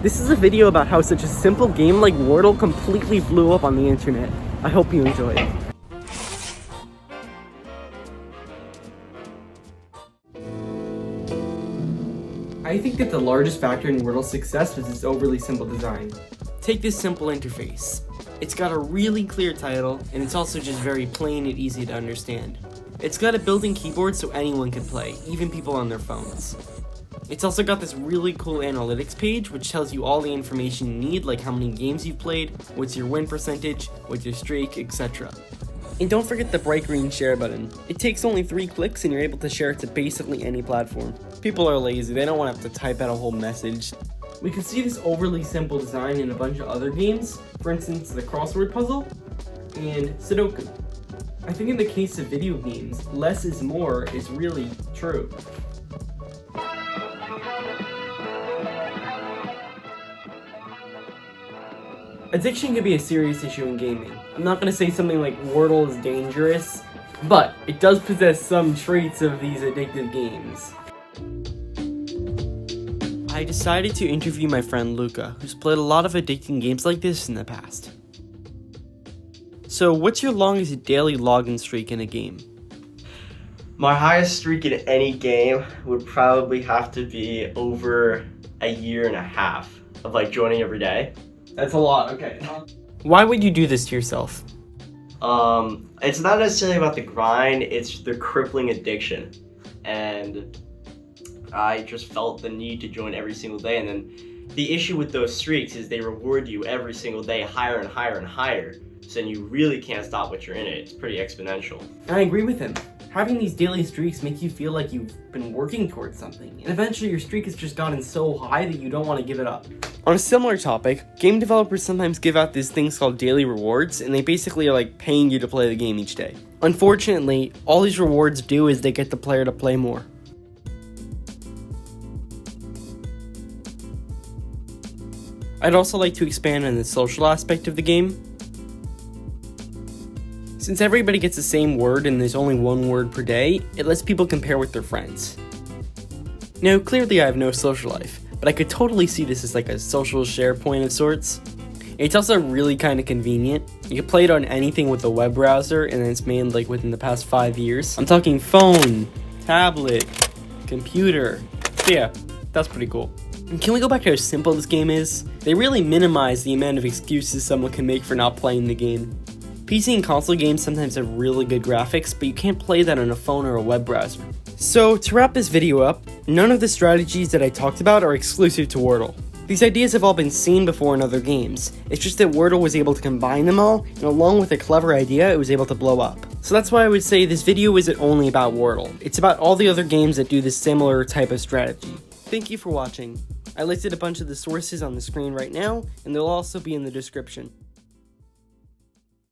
This is a video about how such a simple game like Wordle completely blew up on the internet. I hope you enjoy it. I think that the largest factor in Wordle's success was its overly simple design. Take this simple interface. It's got a really clear title, and it's also just very plain and easy to understand. It's got a built-in keyboard so anyone can play, even people on their phones. It's also got this really cool analytics page which tells you all the information you need, like how many games you've played, what's your win percentage, what's your streak, etc. And don't forget the bright green share button. It takes only 3 clicks and you're able to share it to basically any platform. People are lazy, they don't want to have to type out a whole message. We can see this overly simple design in a bunch of other games, for instance the crossword puzzle and Sudoku. I think in the case of video games, less is more is really true. Addiction can be a serious issue in gaming. I'm not going to say something like Wordle is dangerous, but it does possess some traits of these addictive games. I decided to interview my friend Luca, who's played a lot of addicting games like this in the past. So, what's your longest daily login streak in a game? My highest streak in any game would probably have to be over a year and a half of joining every day. That's a lot, okay. Why would you do this to yourself? It's not necessarily about the grind, it's the crippling addiction. And I just felt the need to join every single day, and then the issue with those streaks is they reward you every single day higher and higher and higher. So then you really can't stop once you're in it. It's pretty exponential. And I agree with him. Having these daily streaks make you feel like you've been working towards something, and eventually your streak has just gotten so high that you don't want to give it up. On a similar topic, game developers sometimes give out these things called daily rewards, and they basically are like paying you to play the game each day. Unfortunately, all these rewards do is they get the player to play more. I'd also like to expand on the social aspect of the game. Since everybody gets the same word and there's only one word per day, it lets people compare with their friends. Now, clearly I have no social life, but I could totally see this as like a social share point of sorts. It's also really kind of convenient. You can play it on anything with a web browser, and it's made within the past 5 years. I'm talking phone, tablet, computer. So yeah, that's pretty cool. And can we go back to how simple this game is? They really minimize the amount of excuses someone can make for not playing the game. PC and console games sometimes have really good graphics, but you can't play that on a phone or a web browser. So, to wrap this video up, none of the strategies that I talked about are exclusive to Wordle. These ideas have all been seen before in other games. It's just that Wordle was able to combine them all, and along with a clever idea, it was able to blow up. So that's why I would say this video isn't only about Wordle. It's about all the other games that do this similar type of strategy. Thank you for watching. I listed a bunch of the sources on the screen right now, and they'll also be in the description.